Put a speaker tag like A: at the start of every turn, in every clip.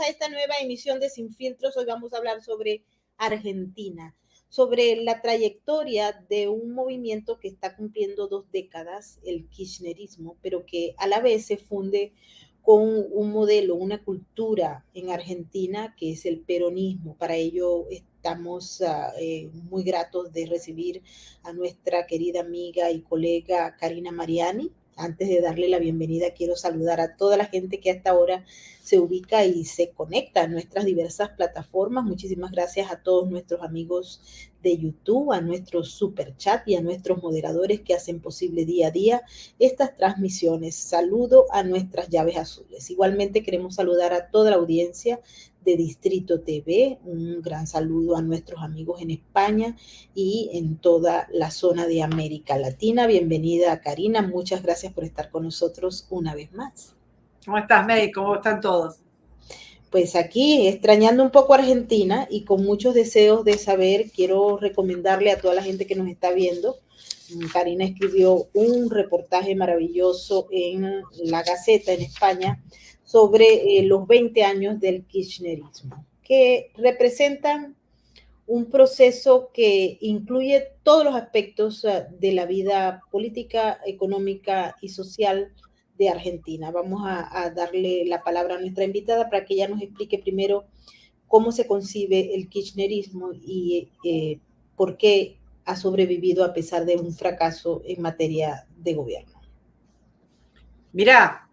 A: a esta nueva emisión de Sin Filtros. Hoy vamos a hablar sobre Argentina, sobre la trayectoria de un movimiento que está cumpliendo 2 décadas, el kirchnerismo, pero que a la vez se funde con un modelo, una cultura en Argentina que es el peronismo. Para ello estamos muy gratos de recibir a nuestra querida amiga y colega Karina Mariani. Antes de darle la bienvenida, quiero saludar a toda la gente que hasta ahora se ubica y se conecta a nuestras diversas plataformas. Muchísimas gracias a todos nuestros amigos de YouTube, a nuestros super chat y a nuestros moderadores que hacen posible día a día estas transmisiones. Saludo a nuestras llaves azules. Igualmente queremos saludar a toda la audiencia de Distrito TV, un gran saludo a nuestros amigos en España y en toda la zona de América Latina. Bienvenida, Karina, muchas gracias por estar con nosotros una vez más.
B: ¿Cómo estás, May? ¿Cómo están todos?
A: Pues aquí, extrañando un poco Argentina y con muchos deseos de saber, quiero recomendarle a toda la gente que nos está viendo. Karina escribió un reportaje maravilloso en La Gaceta en España sobre los 20 años del kirchnerismo, que representan un proceso que incluye todos los aspectos de la vida política, económica y social de Argentina. Vamos a darle la palabra a nuestra invitada para que ella nos explique primero cómo se concibe el kirchnerismo y por qué ha sobrevivido a pesar de un fracaso en materia de gobierno.
B: Mirá,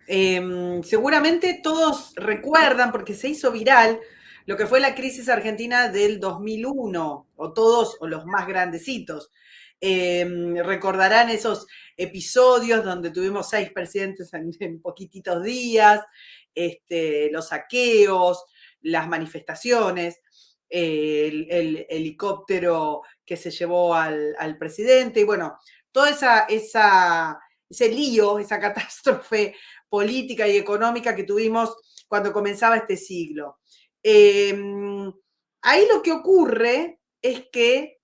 B: seguramente todos recuerdan, porque se hizo viral, lo que fue la crisis argentina del 2001, o todos, o los más grandecitos. Recordarán esos episodios donde tuvimos 6 presidentes en poquititos días, los saqueos, las manifestaciones, el helicóptero que se llevó al presidente, y bueno, toda ese lío, esa catástrofe política y económica que tuvimos cuando comenzaba este siglo. Ahí lo que ocurre es que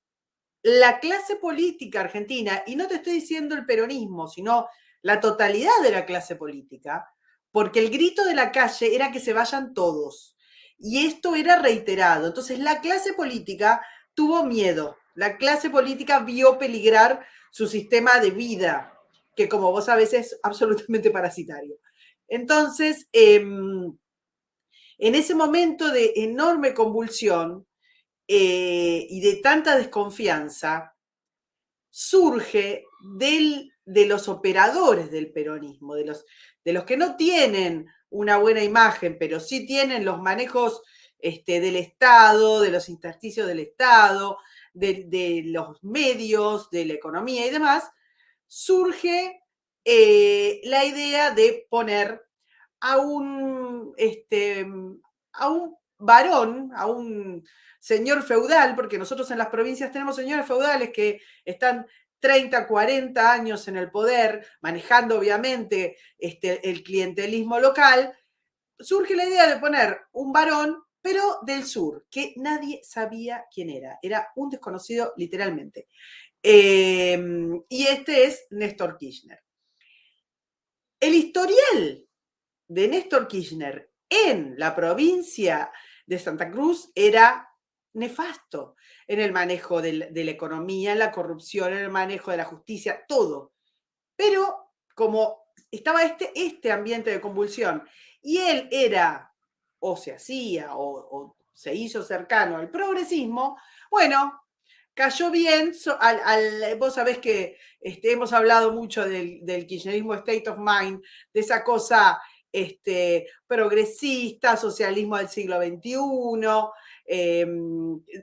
B: la clase política argentina, y no te estoy diciendo el peronismo, sino la totalidad de la clase política, porque el grito de la calle era que se vayan todos, y esto era reiterado. Entonces la clase política tuvo miedo, la clase política vio peligrar su sistema de vida, que como vos sabés es absolutamente parasitario. Entonces, en ese momento de enorme convulsión y de tanta desconfianza, surge de los operadores del peronismo, de los que no tienen una buena imagen, pero sí tienen los manejos del Estado, de los intersticios del Estado, de los medios, de la economía y demás, surge la idea de poner a a un varón, a un señor feudal, porque nosotros en las provincias tenemos señores feudales que están 30, 40 años en el poder, manejando obviamente el clientelismo local. Surge la idea de poner un varón, pero del sur, que nadie sabía quién era un desconocido literalmente. Y este es Néstor Kirchner. El historial de Néstor Kirchner en la provincia de Santa Cruz era nefasto en el manejo de la economía, en la corrupción, en el manejo de la justicia, todo. Pero como estaba este ambiente de convulsión y él era, o se hacía, o se hizo cercano al progresismo, bueno, cayó bien, vos sabés que hemos hablado mucho del kirchnerismo state of mind, de esa cosa progresista, socialismo del siglo XXI,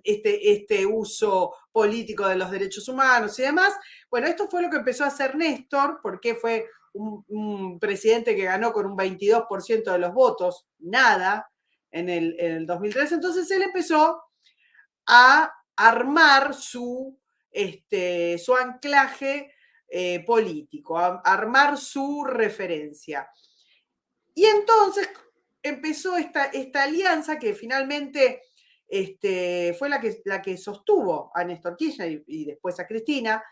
B: este uso político de los derechos humanos y demás. Bueno, esto fue lo que empezó a hacer Néstor, porque fue un presidente que ganó con un 22% de los votos, nada, en el 2003. Entonces él empezó a armar su anclaje político, a armar su referencia. Y entonces empezó esta alianza que finalmente fue la que sostuvo a Néstor Kirchner y después a Cristina,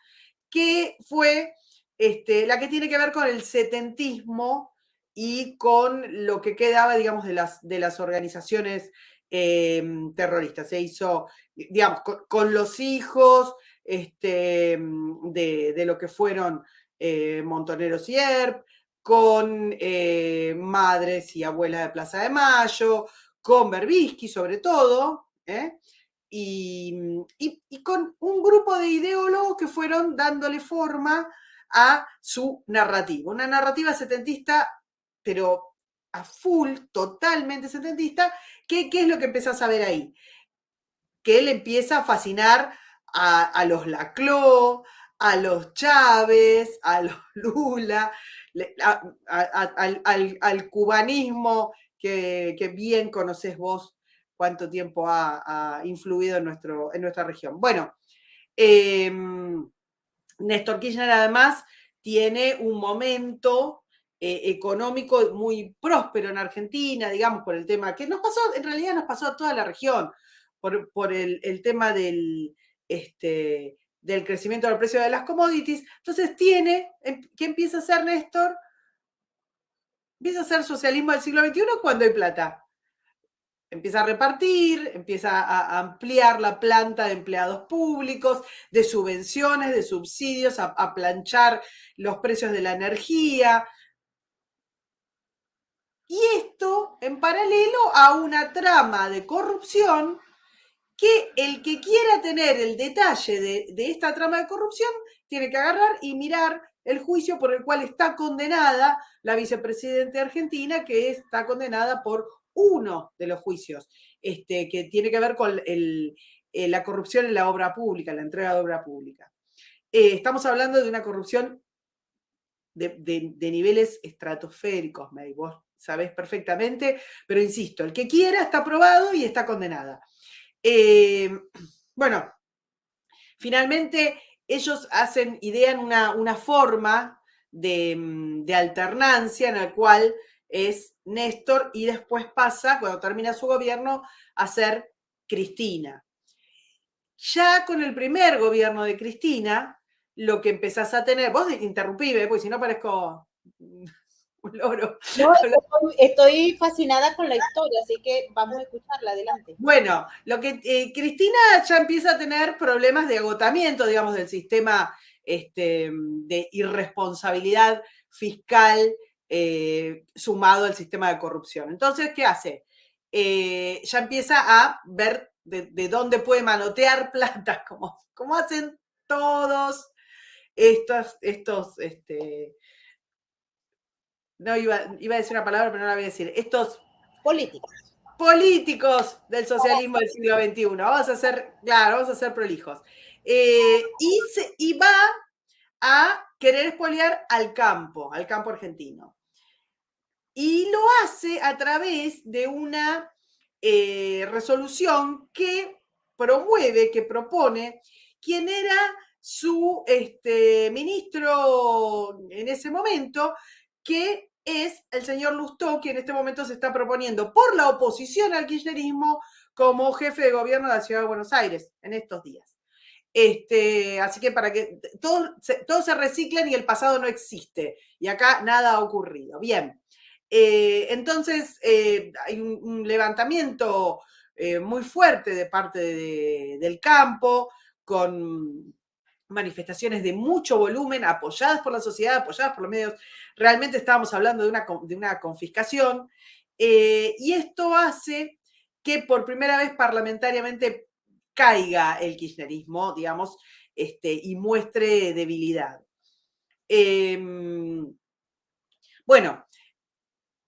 B: que fue la que tiene que ver con el setentismo y con lo que quedaba, digamos, de las organizaciones terroristas. Se hizo, digamos, con los hijos de lo que fueron Montoneros y ERP, con madres y abuelas de Plaza de Mayo, con Berbisky sobre todo, y con un grupo de ideólogos que fueron dándole forma a su narrativa. Una narrativa setentista, pero a full, totalmente setentista. ¿Qué es lo que empezás a ver ahí? Que él empieza a fascinar a los Laclau, a los Chávez, a los Lula, al cubanismo que bien conoces vos cuánto tiempo ha influido en nuestra región. Bueno, Néstor Kirchner además tiene un momento económico muy próspero en Argentina, digamos, por el tema que nos pasó, en realidad nos pasó a toda la región, por el tema del crecimiento del precio de las commodities. Entonces ¿qué empieza a hacer Néstor? Empieza a hacer socialismo del siglo XXI cuando hay plata. Empieza a repartir, empieza a ampliar la planta de empleados públicos, de subvenciones, de subsidios, a planchar los precios de la energía. Y esto en paralelo a una trama de corrupción que el que quiera tener el detalle de esta trama de corrupción tiene que agarrar y mirar el juicio por el cual está condenada la vicepresidenta argentina, que está condenada por uno de los juicios, que tiene que ver con la corrupción en la obra pública, la entrega de obra pública. Estamos hablando de una corrupción de niveles estratosféricos, May, vos sabés perfectamente, pero insisto, el que quiera está probado y está condenada. Bueno, finalmente ellos idean una forma de alternancia en la cual es Néstor y después pasa, cuando termina su gobierno, a ser Cristina. Ya con el primer gobierno de Cristina, lo que empezás a tener, vos interrumpime, porque si no parezco un loro.
A: No, estoy fascinada con la historia, así que vamos a escucharla, adelante.
B: Bueno, lo que Cristina ya empieza a tener problemas de agotamiento, digamos, del sistema de irresponsabilidad fiscal sumado al sistema de corrupción. Entonces, ¿qué hace? Ya empieza a ver de dónde puede manotear plata, como hacen todos estos no iba a decir una palabra, pero no la voy a decir, estos políticos del socialismo del siglo XXI. Vamos a ser prolijos. Y va a querer expoliar al campo argentino. Y lo hace a través de una resolución que propone quien era su ministro en ese momento, que es el señor Lustó, que en este momento se está proponiendo por la oposición al kirchnerismo como jefe de gobierno de la Ciudad de Buenos Aires en estos días. Así que para que todos se reciclen y el pasado no existe. Y acá nada ha ocurrido. Bien. Entonces, hay un levantamiento muy fuerte de parte del campo, con manifestaciones de mucho volumen, apoyadas por la sociedad, apoyadas por los medios. Realmente estábamos hablando de una confiscación, y esto hace que por primera vez parlamentariamente caiga el kirchnerismo, digamos, y muestre debilidad. Bueno,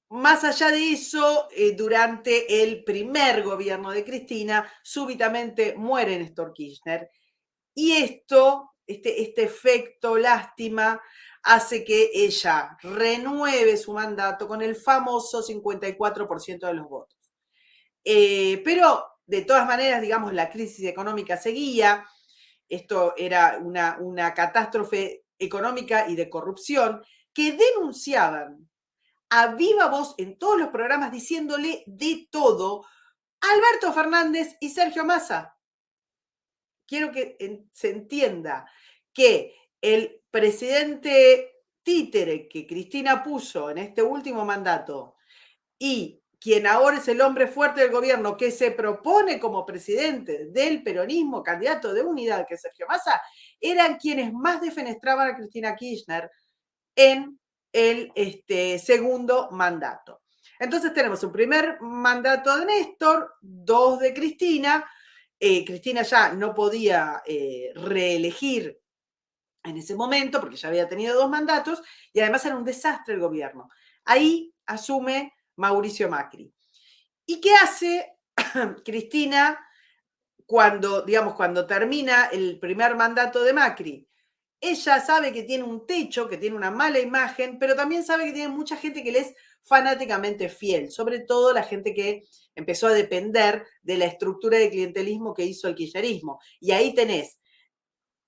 B: más allá de eso, durante el primer gobierno de Cristina, súbitamente muere Néstor Kirchner. Y este efecto lástima, hace que ella renueve su mandato con el famoso 54% de los votos. Pero, de todas maneras, digamos, la crisis económica seguía. Esto era una catástrofe económica y de corrupción que denunciaban a viva voz en todos los programas diciéndole de todo a Alberto Fernández y Sergio Massa. Quiero que se entienda que el presidente títere que Cristina puso en este último mandato y quien ahora es el hombre fuerte del gobierno que se propone como presidente del peronismo, candidato de unidad, que es Sergio Massa, eran quienes más defenestraban a Cristina Kirchner en el segundo mandato. Entonces tenemos un primer mandato de Néstor, 2 de Cristina. Cristina ya no podía reelegir en ese momento porque ya había tenido 2 mandatos y además era un desastre el gobierno. Ahí asume Mauricio Macri. ¿Y qué hace Cristina cuando termina el primer mandato de Macri? Ella sabe que tiene un techo, que tiene una mala imagen, pero también sabe que tiene mucha gente que le es fanáticamente fiel, sobre todo la gente que empezó a depender de la estructura de clientelismo que hizo el kirchnerismo. Y ahí tenés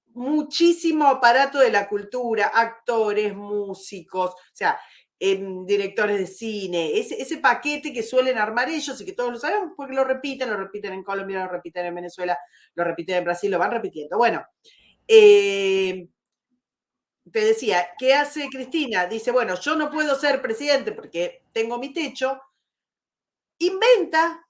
B: muchísimo aparato de la cultura, actores, músicos, o sea, directores de cine, ese paquete que suelen armar ellos y que todos lo sabemos porque lo repiten en Colombia, lo repiten en Venezuela, lo repiten en Brasil, lo van repitiendo. Bueno, te decía, ¿qué hace Cristina? Dice, bueno, yo no puedo ser presidente porque tengo mi techo, inventa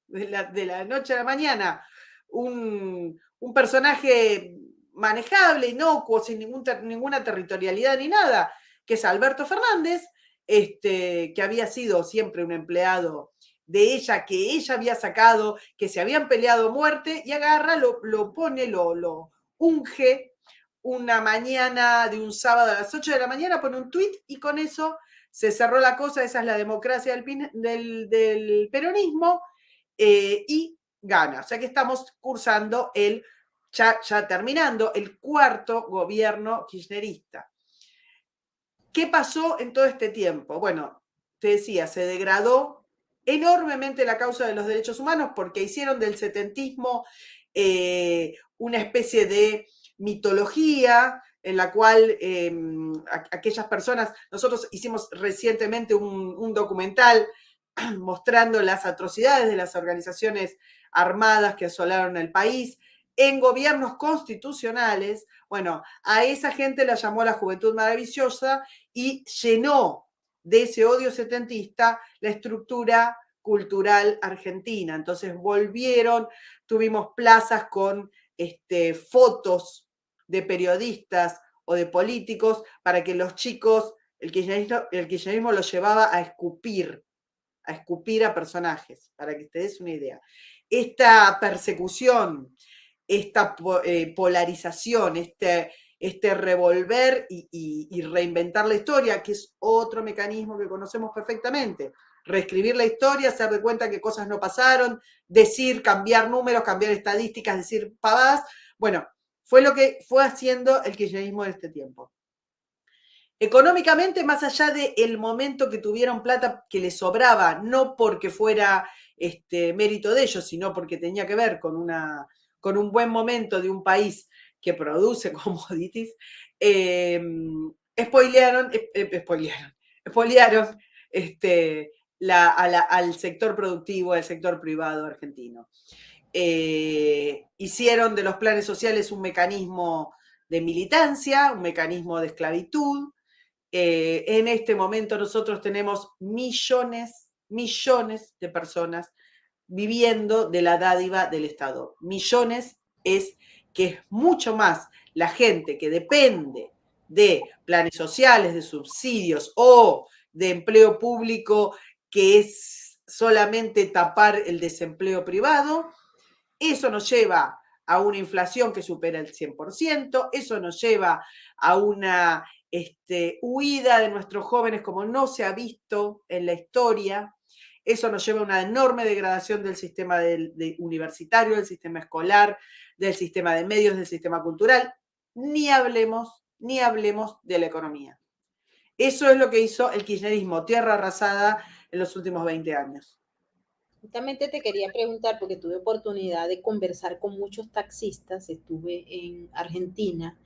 B: de la noche a la mañana un personaje manejable, inocuo, sin ninguna territorialidad ni nada, que es Alberto Fernández, que había sido siempre un empleado de ella, que ella había sacado, que se habían peleado a muerte, y agarra, lo pone, lo unge una mañana de un sábado a las 8 de la mañana, pone un tuit y con eso se cerró la cosa. Esa es la democracia del peronismo, y gana. O sea que estamos cursando ya terminando el cuarto gobierno kirchnerista. ¿Qué pasó en todo este tiempo? Bueno, te decía, se degradó enormemente la causa de los derechos humanos porque hicieron del setentismo una especie de mitología en la cual aquellas personas, nosotros hicimos recientemente un documental mostrando las atrocidades de las organizaciones armadas que asolaron el país en gobiernos constitucionales. Bueno, a esa gente la llamó la Juventud Maravillosa y llenó de ese odio setentista la estructura cultural argentina. Entonces volvieron, tuvimos plazas con fotos de periodistas o de políticos para que los chicos, el kirchnerismo los llevaba a escupir a personajes, para que te des una idea. Esta persecución, esta polarización, revolver y reinventar la historia, que es otro mecanismo que conocemos perfectamente. Reescribir la historia, hacer de cuenta que cosas no pasaron, decir, cambiar números, cambiar estadísticas, decir pavadas. Bueno, fue lo que fue haciendo el kirchnerismo en este tiempo. Económicamente, más allá del momento que tuvieron plata que les sobraba, no porque fuera mérito de ellos, sino porque tenía que ver con un buen momento de un país que produce commodities, spoilearon al sector productivo, al sector privado argentino. Hicieron de los planes sociales un mecanismo de militancia, un mecanismo de esclavitud. En este momento nosotros tenemos millones de personas viviendo de la dádiva del Estado. Millones es que es mucho más la gente que depende de planes sociales, de subsidios o de empleo público, que es solamente tapar el desempleo privado. Eso nos lleva a una inflación que supera el 100%, eso nos lleva a una huida de nuestros jóvenes como no se ha visto en la historia. Eso nos lleva a una enorme degradación del sistema universitario, del sistema escolar, del sistema de medios, del sistema cultural. Ni hablemos de la economía. Eso es lo que hizo el kirchnerismo, tierra arrasada, en los últimos 20 años.
A: Justamente te quería preguntar, porque tuve oportunidad de conversar con muchos taxistas, estuve en Argentina,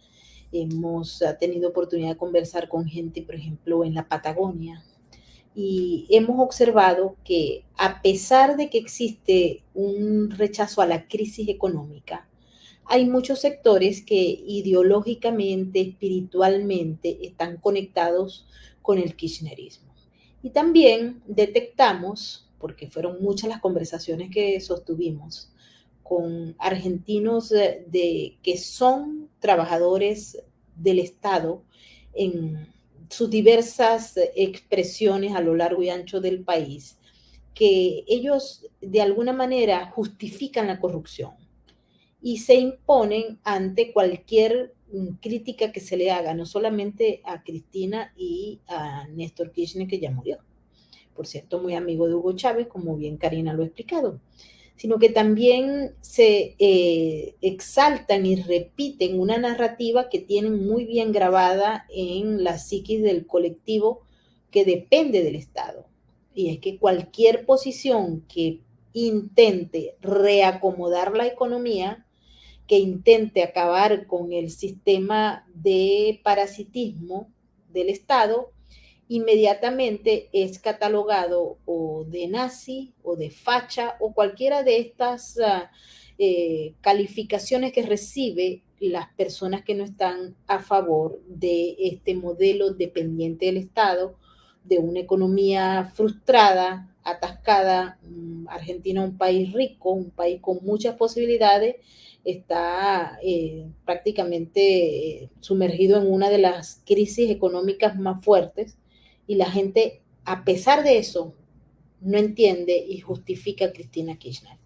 A: hemos tenido oportunidad de conversar con gente, por ejemplo, en la Patagonia, y hemos observado que a pesar de que existe un rechazo a la crisis económica, hay muchos sectores que ideológicamente, espiritualmente, están conectados con el kirchnerismo. Y también detectamos, porque fueron muchas las conversaciones que sostuvimos con argentinos que son trabajadores del Estado en sus diversas expresiones a lo largo y ancho del país, que ellos de alguna manera justifican la corrupción y se imponen ante cualquier crítica que se le haga, no solamente a Cristina y a Néstor Kirchner, que ya murió, por cierto, muy amigo de Hugo Chávez, como bien Karina lo ha explicado, sino que también se exaltan y repiten una narrativa que tienen muy bien grabada en la psiquis del colectivo que depende del Estado. Y es que cualquier posición que intente reacomodar la economía, que intente acabar con el sistema de parasitismo del Estado, inmediatamente es catalogado o de nazi o de facha o cualquiera de estas calificaciones que recibe las personas que no están a favor de este modelo dependiente del Estado, de una economía frustrada, atascada. Argentina, un país rico, un país con muchas posibilidades, está prácticamente sumergido en una de las crisis económicas más fuertes y la gente, a pesar de eso, no entiende y justifica a Cristina Kirchner.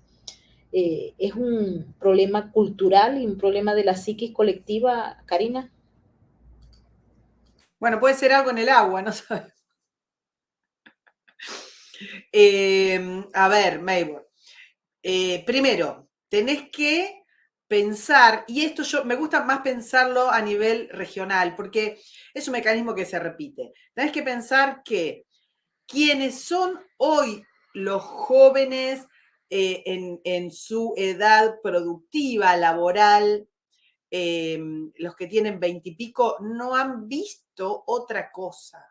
A: Es un problema cultural y un problema de la psiquis colectiva, Karina.
B: Bueno, puede ser algo en el agua, no sabes. A ver, Maybor. Primero, tenés que pensar, y esto yo me gusta más pensarlo a nivel regional, porque es un mecanismo que se repite. Tenés que pensar que quienes son hoy los jóvenes en su edad productiva, laboral, los que tienen 20 y pico, no han visto otra cosa.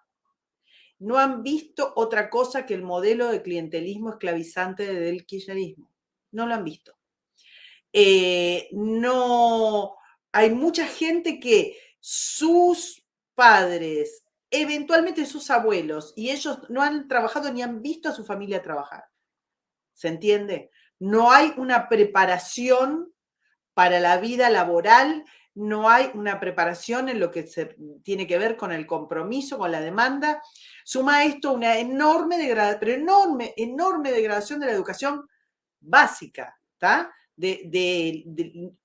B: No han visto otra cosa que el modelo de clientelismo esclavizante del kirchnerismo. No lo han visto. No, hay mucha gente que sus padres, eventualmente sus abuelos, y ellos no han trabajado ni han visto a su familia trabajar. ¿Se entiende? No hay una preparación para la vida laboral, no hay una preparación en lo que se tiene que ver con el compromiso, con la demanda. Suma esto una enorme degradación, pero enorme degradación de la educación básica, ¿está?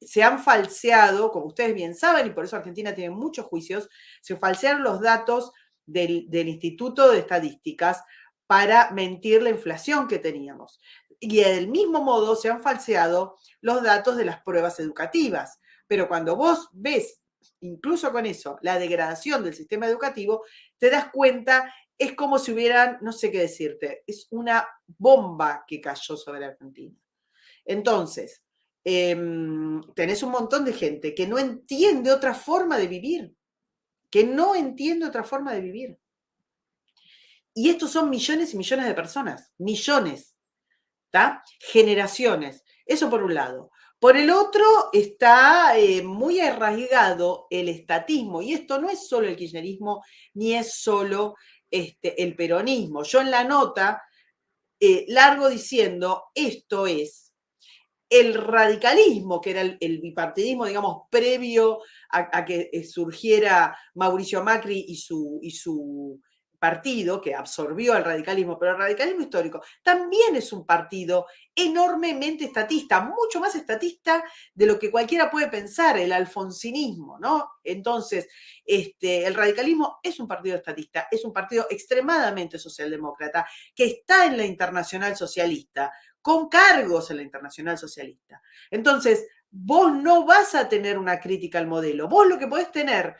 B: Se han falseado, como ustedes bien saben, y por eso Argentina tiene muchos juicios, se falsearon los datos del Instituto de Estadísticas para mentir la inflación que teníamos. Y del mismo modo se han falseado los datos de las pruebas educativas. Pero cuando vos ves, incluso con eso, la degradación del sistema educativo, te das cuenta, es como si hubieran, no sé qué decirte, es una bomba que cayó sobre la Argentina. Entonces, tenés un montón de gente que no entiende otra forma de vivir, que no entiende otra forma de vivir. Y estos son millones y millones de personas, millones, ¿está? Generaciones. Eso por un lado. Por el otro está muy arraigado el estatismo, y esto no es solo el kirchnerismo, ni es solo el peronismo. Yo en la nota largo diciendo, esto es el radicalismo, que era el bipartidismo, digamos, previo a que surgiera Mauricio Macri y su partido, que absorbió el radicalismo, pero el radicalismo histórico también es un partido enormemente estatista, mucho más estatista de lo que cualquiera puede pensar, el alfonsinismo, ¿no? Entonces, el radicalismo es un partido estatista, es un partido extremadamente socialdemócrata, que está en la Internacional Socialista, con cargos en la Internacional Socialista. Entonces, vos no vas a tener una crítica al modelo. Vos lo que podés tener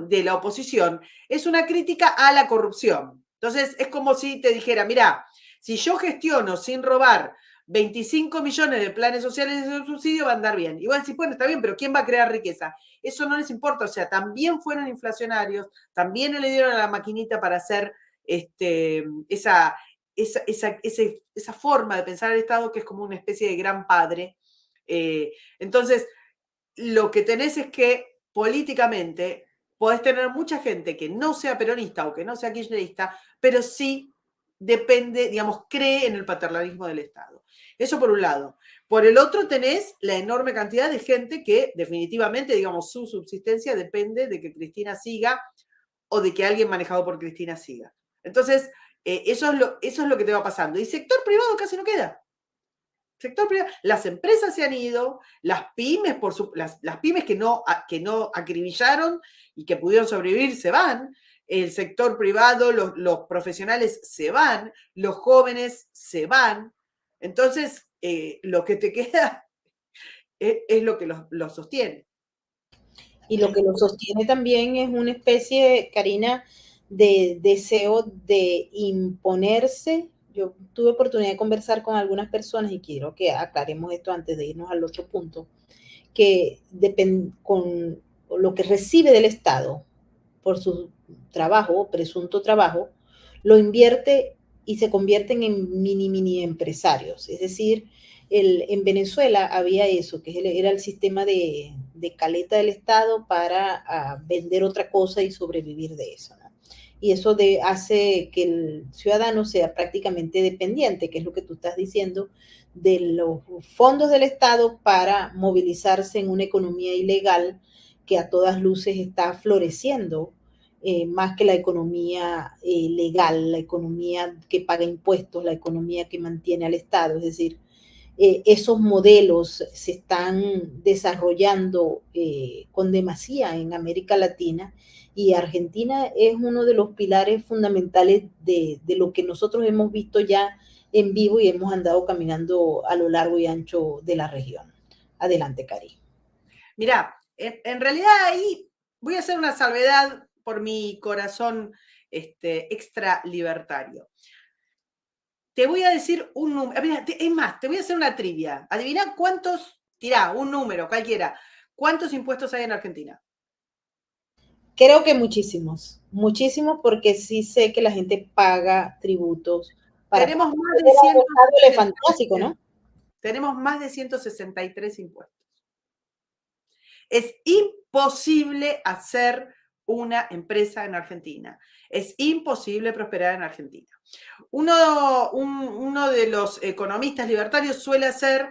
B: de la oposición es una crítica a la corrupción. Entonces, es como si te dijera, mira, si yo gestiono sin robar 25 millones de planes sociales de subsidio, va a andar bien. Y vos decís, bueno, está bien, pero ¿quién va a crear riqueza? Eso no les importa. O sea, también fueron inflacionarios, también le dieron a la maquinita para hacer esa forma de pensar el Estado que es como una especie de gran padre. Entonces, lo que tenés es que políticamente podés tener mucha gente que no sea peronista o que no sea kirchnerista, pero sí depende, digamos, cree en el paternalismo del Estado. Eso por un lado. Por el otro tenés la enorme cantidad de gente que definitivamente, digamos, su subsistencia depende de que Cristina siga o de que alguien manejado por Cristina siga. Entonces, eso es lo que te va pasando. Y sector privado casi no queda. Sector privado, las empresas se han ido, las pymes, las pymes que no acribillaron y que pudieron sobrevivir se van, el sector privado, los profesionales se van, los jóvenes se van. Entonces, lo que te queda es lo que los sostiene.
A: Y lo que lo sostiene también es una especie, Karina, de deseo de imponerse. Yo tuve oportunidad de conversar con algunas personas y quiero que aclaremos esto antes de irnos al otro punto, que con lo que recibe del Estado por su trabajo, presunto trabajo, lo invierte y se convierten en mini empresarios. Es decir, en Venezuela había eso, que era el sistema de caleta del Estado para vender otra cosa y sobrevivir de eso, ¿no? Y eso hace que el ciudadano sea prácticamente dependiente, que es lo que tú estás diciendo, de los fondos del Estado para movilizarse en una economía ilegal que a todas luces está floreciendo, más que la economía legal, la economía que paga impuestos, la economía que mantiene al Estado. Es decir, esos modelos se están desarrollando con demasía en América Latina, y Argentina es uno de los pilares fundamentales de lo que nosotros hemos visto ya en vivo y hemos andado caminando a lo largo y ancho de la región. Adelante, Cari.
B: Mirá, en realidad ahí voy a hacer una salvedad por mi corazón extra libertario. Te voy a decir un número, es más, te voy a hacer una trivia. Adivina cuántos, tirá, un número, cualquiera. ¿Cuántos impuestos hay en Argentina?
A: Creo que muchísimos, muchísimos, porque sí sé que la gente paga tributos para
B: Tenemos más de
A: el
B: 163,
A: fantástico, ¿no?
B: tenemos más de 163 impuestos. Es imposible hacer una empresa en Argentina. Es imposible prosperar en Argentina. Uno de los economistas libertarios suele hacer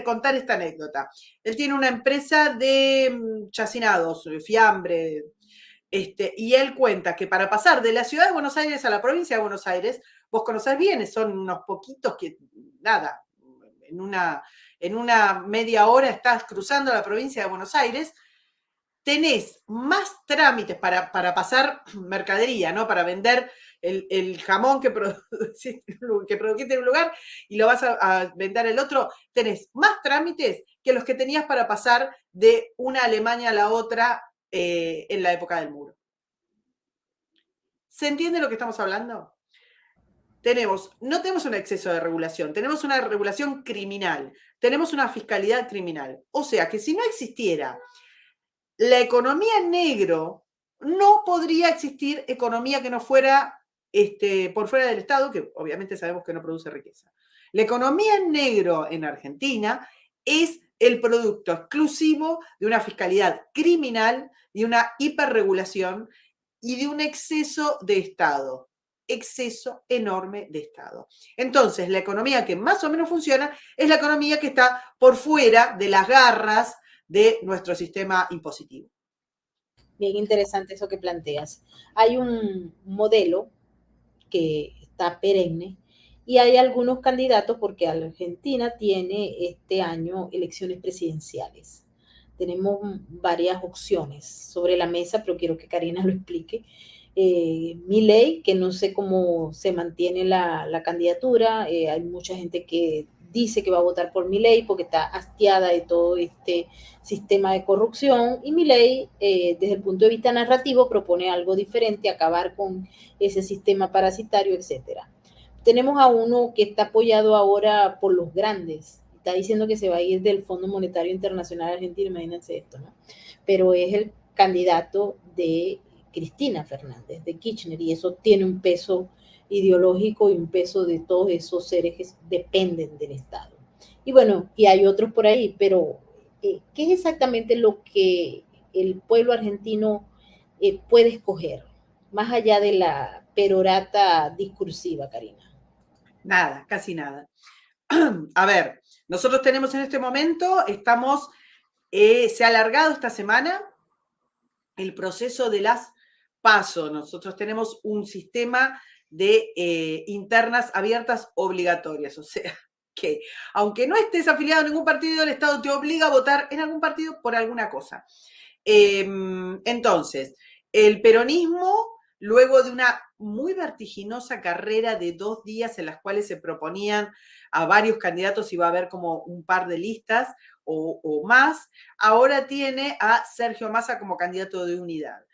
B: contar esta anécdota. Él tiene una empresa de chacinados, fiambre, y él cuenta que para pasar de la ciudad de Buenos Aires a la provincia de Buenos Aires, vos conocés bien, son unos poquitos que, nada, en una media hora estás cruzando la provincia de Buenos Aires, tenés más trámites para pasar mercadería, ¿no? Para vender el jamón que produjiste en un lugar y lo vas a vender el otro, tenés más trámites que los que tenías para pasar de una Alemania a la otra en la época del muro. ¿Se entiende lo que estamos hablando? No tenemos un exceso de regulación, tenemos una regulación criminal, tenemos una fiscalidad criminal. O sea que si no existiera la economía en negro, no podría existir economía que no fuera por fuera del Estado, que obviamente sabemos que no produce riqueza. La economía en negro en Argentina es el producto exclusivo de una fiscalidad criminal, de una hiperregulación y de un exceso de Estado. Exceso enorme de Estado. Entonces, la economía que más o menos funciona es la economía que está por fuera de las garras de nuestro sistema impositivo.
A: Bien interesante eso que planteas. Hay un modelo que está perenne y hay algunos candidatos porque Argentina tiene este año elecciones presidenciales. Tenemos varias opciones sobre la mesa, pero quiero que Karina lo explique. Milei, que no sé cómo se mantiene la candidatura, hay mucha gente que dice que va a votar por Milei porque está hastiada de todo este sistema de corrupción, y Milei, desde el punto de vista narrativo, propone algo diferente, acabar con ese sistema parasitario, etcétera. Tenemos a uno que está apoyado ahora por los grandes, está diciendo que se va a ir del Fondo Monetario Internacional Argentino, imagínense esto, ¿no? Pero es el candidato de Cristina Fernández, de Kirchner, y eso tiene un peso ideológico y un peso de todos esos seres que dependen del Estado. Y bueno, y hay otros por ahí, pero ¿qué es exactamente lo que el pueblo argentino puede escoger, más allá de la perorata discursiva, Karina?
B: Nada, casi nada. A ver, nosotros tenemos en este momento, se ha alargado esta semana el proceso de las PASO. Nosotros tenemos un sistema de internas abiertas obligatorias, o sea, que aunque no estés afiliado a ningún partido, el Estado te obliga a votar en algún partido por alguna cosa. Entonces, el peronismo, luego de una muy vertiginosa carrera de 2 días en las cuales se proponían a varios candidatos, iba a haber como un par de listas o más, ahora tiene a Sergio Massa como candidato de unidad.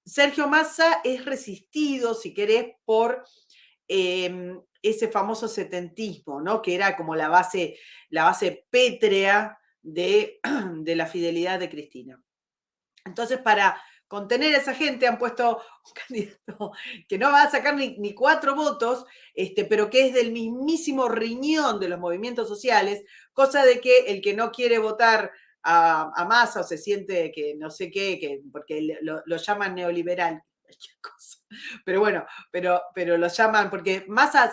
B: Sergio Massa es resistido, si querés, por ese famoso setentismo, ¿no? Que era como la base pétrea de la fidelidad de Cristina. Entonces, para contener a esa gente han puesto un candidato que no va a sacar ni 4 votos, pero que es del mismísimo riñón de los movimientos sociales, cosa de que el que no quiere votar a Massa o se siente que no sé qué, porque lo llaman neoliberal, cualquier cosa. Pero bueno, pero lo llaman, porque Massa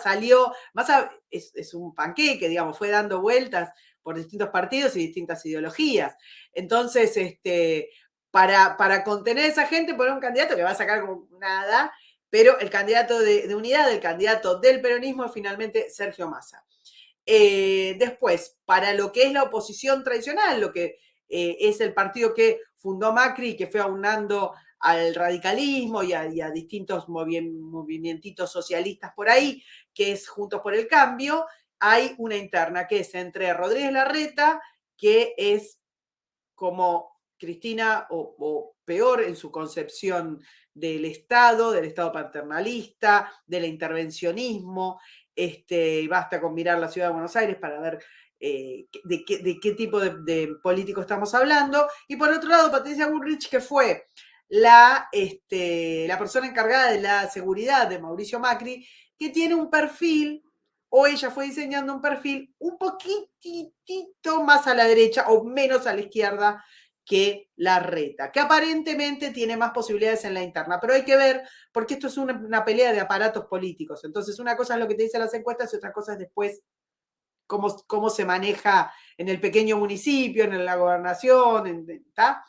B: es un panqueque, digamos, fue dando vueltas por distintos partidos y distintas ideologías. Entonces, para contener a esa gente, poner un candidato que va a sacar como nada, pero el candidato de unidad, el candidato del peronismo es finalmente Sergio Massa. Después, para lo que es la oposición tradicional, lo que es el partido que fundó Macri y que fue aunando al radicalismo y a distintos movimientos socialistas por ahí, que es Juntos por el Cambio, hay una interna que es entre Rodríguez Larreta, que es como Cristina o peor en su concepción del Estado paternalista, del intervencionismo, basta con mirar la ciudad de Buenos Aires para ver de qué tipo de político estamos hablando. Y por otro lado, Patricia Bullrich, que fue la persona encargada de la seguridad de Mauricio Macri, que tiene un perfil, o ella fue diseñando un perfil un poquitito más a la derecha o menos a la izquierda que Larreta, que aparentemente tiene más posibilidades en la interna, pero hay que ver, porque esto es una pelea de aparatos políticos. Entonces, una cosa es lo que te dicen las encuestas y otra cosa es después cómo se maneja en el pequeño municipio, en la gobernación, ¿está?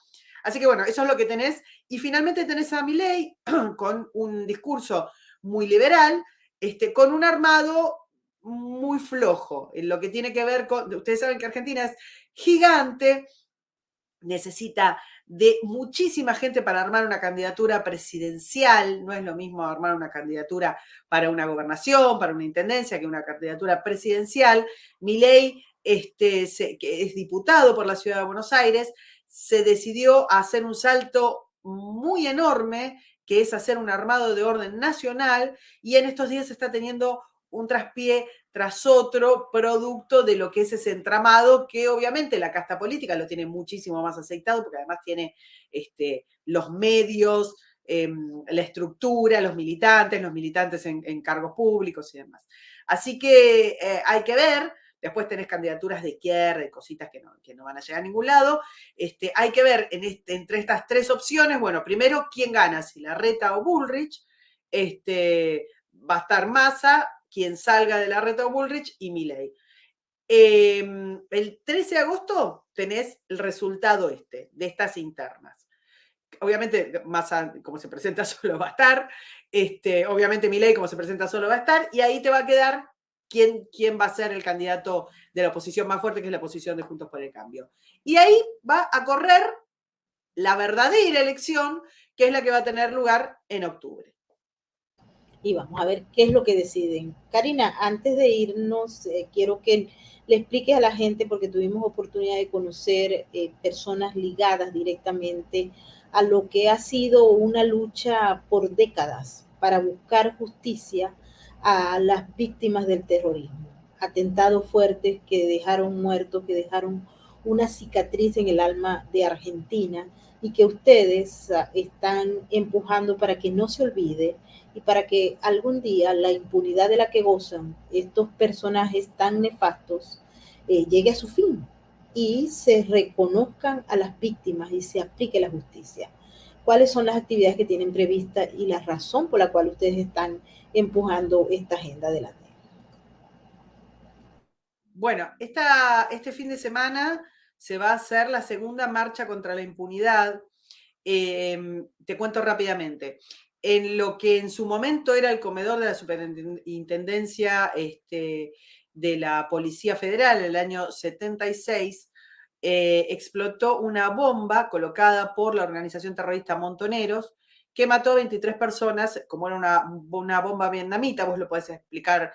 B: Así que bueno, eso es lo que tenés. Y finalmente tenés a Milei con un discurso muy liberal, con un armado muy flojo en lo que tiene que ver con, ustedes saben que Argentina es gigante, necesita de muchísima gente para armar una candidatura presidencial, no es lo mismo armar una candidatura para una gobernación, para una intendencia, que una candidatura presidencial. Milei, que es diputado por la Ciudad de Buenos Aires, se decidió a hacer un salto muy enorme, que es hacer un armado de orden nacional, y en estos días está teniendo un traspié tras otro, producto de lo que es ese entramado que obviamente la casta política lo tiene muchísimo más aceitado, porque además tiene los medios, la estructura, los militantes en cargos públicos y demás. Así que hay que ver. Después tenés candidaturas de izquierda y cositas que no van a llegar a ningún lado. Hay que ver entre estas 3 opciones, bueno, primero, ¿quién gana? Si Larreta o Bullrich. Va a estar Massa, quien salga de Larreta o Bullrich, y Milei. El 13 de agosto tenés el resultado de estas internas. Obviamente Massa, como se presenta, solo va a estar. Obviamente Milei, como se presenta, solo va a estar. Y ahí te va a quedar quién va a ser el candidato de la oposición más fuerte, que es la oposición de Juntos por el Cambio. Y ahí va a correr la verdadera elección, que es la que va a tener lugar en octubre.
A: Y vamos a ver qué es lo que deciden. Karina, antes de irnos, quiero que le expliques a la gente, porque tuvimos oportunidad de conocer personas ligadas directamente a lo que ha sido una lucha por décadas para buscar justicia a las víctimas del terrorismo. Atentados fuertes que dejaron muertos, que dejaron una cicatriz en el alma de Argentina y que ustedes están empujando para que no se olvide y para que algún día la impunidad de la que gozan estos personajes tan nefastos llegue a su fin. y se reconozcan a las víctimas y se aplique la justicia. ¿Cuáles son las actividades que tienen previstas y la razón por la cual ustedes están empujando esta agenda adelante?
B: Bueno, este fin de semana se va a hacer la segunda marcha contra la impunidad. Te cuento rápidamente. En lo que en su momento era el comedor de la superintendencia de la Policía Federal, en el año 76, explotó una bomba colocada por la organización terrorista Montoneros, que mató a 23 personas, como era una bomba vietnamita. Vos lo podés explicar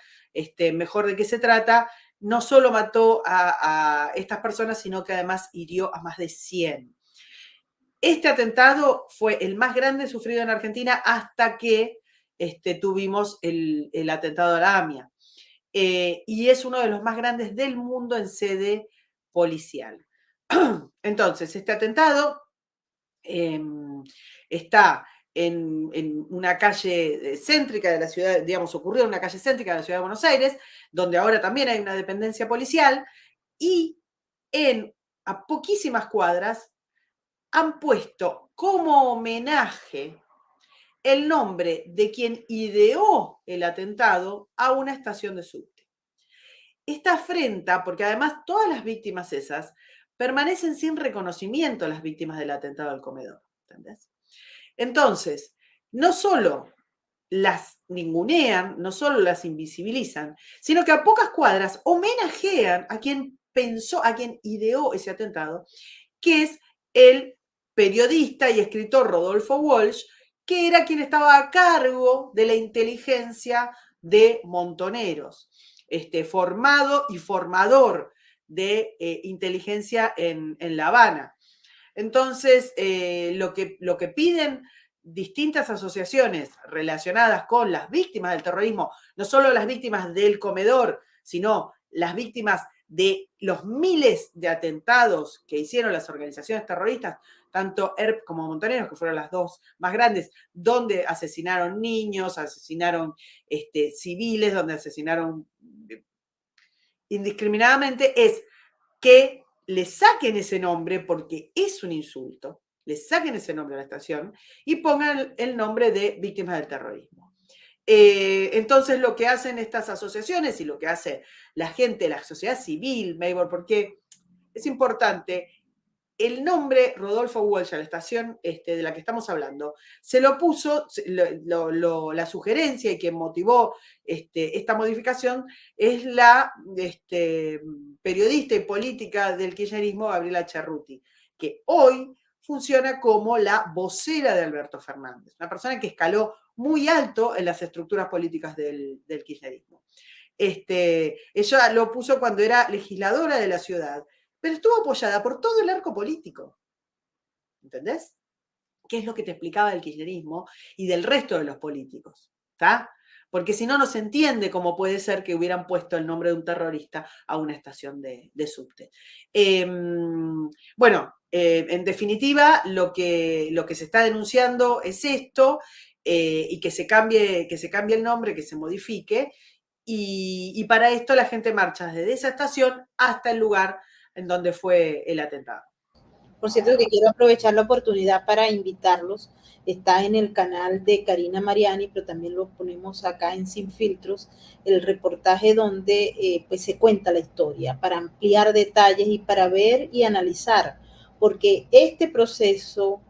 B: mejor de qué se trata. No solo mató a estas personas, sino que además hirió a más de 100. Este atentado fue el más grande sufrido en Argentina hasta que tuvimos el atentado a la AMIA. Y es uno de los más grandes del mundo en sede policial. Entonces, este atentado está en una calle céntrica de la ciudad, digamos, ocurrió en una calle céntrica de la ciudad de Buenos Aires, donde ahora también hay una dependencia policial, y a poquísimas cuadras han puesto como homenaje el nombre de quien ideó el atentado a una estación de subte. Esta afrenta, porque además todas las víctimas esas permanecen sin reconocimiento, las víctimas del atentado al comedor. ¿Entendés? Entonces, no solo las ningunean, no solo las invisibilizan, sino que a pocas cuadras homenajean a quien pensó, a quien ideó ese atentado, que es el periodista y escritor Rodolfo Walsh, que era quien estaba a cargo de la inteligencia de Montoneros, formado y formador de inteligencia en La Habana. Entonces, lo que piden distintas asociaciones relacionadas con las víctimas del terrorismo, no solo las víctimas del comedor, sino las víctimas de los miles de atentados que hicieron las organizaciones terroristas, tanto ERP como Montoneros, que fueron las dos más grandes, donde asesinaron niños, asesinaron civiles, donde asesinaron indiscriminadamente, es que le saquen ese nombre, porque es un insulto, le saquen ese nombre a la estación y pongan el nombre de víctimas del terrorismo. Entonces, lo que hacen estas asociaciones y lo que hace la gente, la sociedad civil, Maybor, porque es importante, el nombre Rodolfo Walsh a la estación de la que estamos hablando, se lo puso, la sugerencia y que motivó esta modificación es la periodista y política del kirchnerismo, Gabriela Cerruti, que hoy funciona como la vocera de Alberto Fernández, una persona que escaló muy alto en las estructuras políticas del kirchnerismo. Ella lo puso cuando era legisladora de la ciudad, pero estuvo apoyada por todo el arco político. ¿Entendés? ¿Qué es lo que te explicaba del kirchnerismo y del resto de los políticos? ¿Está? Porque si no, no se entiende cómo puede ser que hubieran puesto el nombre de un terrorista a una estación de subte. Bueno, en definitiva, lo que se está denunciando es esto, y que se cambie el nombre, que se modifique, y para esto la gente marcha desde esa estación hasta el lugar en donde fue el atentado.
A: Por cierto, que quiero aprovechar la oportunidad para invitarlos. Está en el canal de Karina Mariani, pero también lo ponemos acá en Sin Filtros, el reportaje donde pues se cuenta la historia para ampliar detalles y para ver y analizar, porque este proceso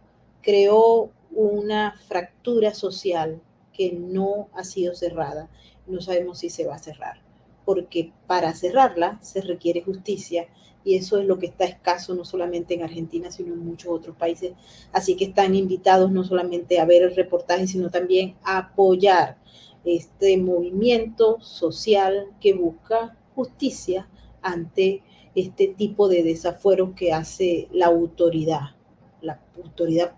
A: creó una fractura social que no ha sido cerrada. No sabemos si se va a cerrar, porque para cerrarla se requiere justicia y eso es lo que está escaso no solamente en Argentina, sino en muchos otros países. Así que están invitados no solamente a ver el reportaje, sino también a apoyar este movimiento social que busca justicia ante este tipo de desafueros que hace la autoridad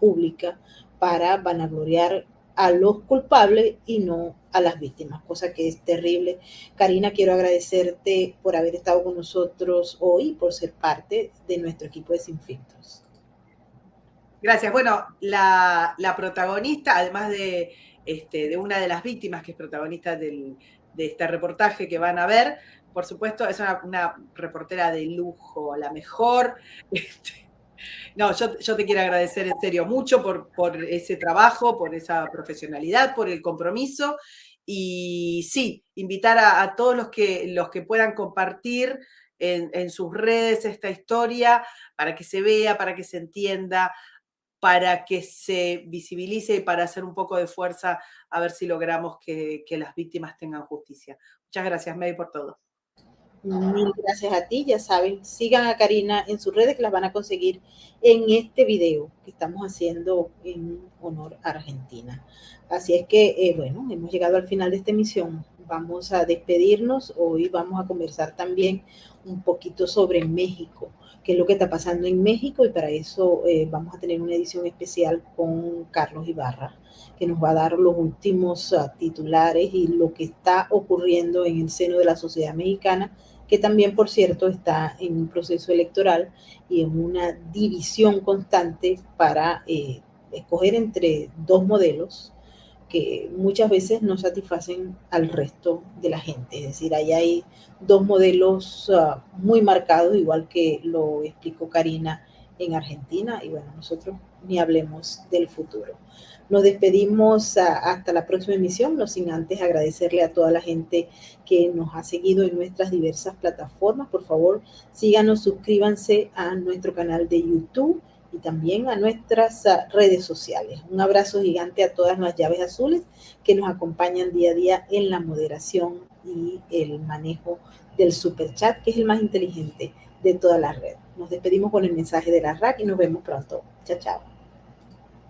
A: pública para vanagloriar a los culpables y no a las víctimas, cosa que es terrible. Karina, quiero agradecerte por haber estado con nosotros hoy, por ser parte de nuestro equipo de Sin Filtros.
B: Gracias. Bueno, la protagonista, además de una de las víctimas que es protagonista de este reportaje que van a ver, por supuesto, es una reportera de lujo, la mejor. No, yo te quiero agradecer en serio mucho por ese trabajo, por esa profesionalidad, por el compromiso. Y sí, invitar a todos los que puedan compartir en sus redes esta historia para que se vea, para que se entienda, para que se visibilice y para hacer un poco de fuerza a ver si logramos que las víctimas tengan justicia. Muchas gracias, May, por todo.
A: Mil gracias a ti, ya saben, sigan a Karina en sus redes que las van a conseguir en este video que estamos haciendo en honor a Argentina. Así es que, bueno, hemos llegado al final de esta emisión. Vamos a despedirnos. Hoy vamos a conversar también un poquito sobre México, qué es lo que está pasando en México, y para eso vamos a tener una edición especial con Carlos Ibarra, que nos va a dar los últimos titulares y lo que está ocurriendo en el seno de la sociedad mexicana, que también, por cierto, está en un proceso electoral y en una división constante para escoger entre dos modelos que muchas veces no satisfacen al resto de la gente. Es decir, ahí hay dos modelos muy marcados, igual que lo explicó Karina en Argentina, y bueno, nosotros ni hablemos del futuro. Nos despedimos hasta la próxima emisión, no sin antes agradecerle a toda la gente que nos ha seguido en nuestras diversas plataformas. Por favor, síganos, suscríbanse a nuestro canal de YouTube y también a nuestras redes sociales. Un abrazo gigante a todas las llaves azules que nos acompañan día a día en la moderación y el manejo del super chat, que es el más inteligente de toda la red. Nos despedimos con el mensaje de la RAC y nos vemos pronto. Chao, chao.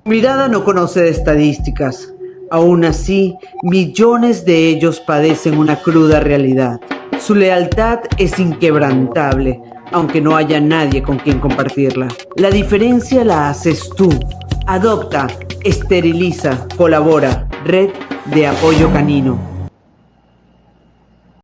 C: Mirada no conoce de estadísticas. Aún así, millones de ellos padecen una cruda realidad. Su lealtad es inquebrantable, aunque no haya nadie con quien compartirla. La diferencia la haces tú. Adopta, esteriliza, colabora. Red de Apoyo Canino.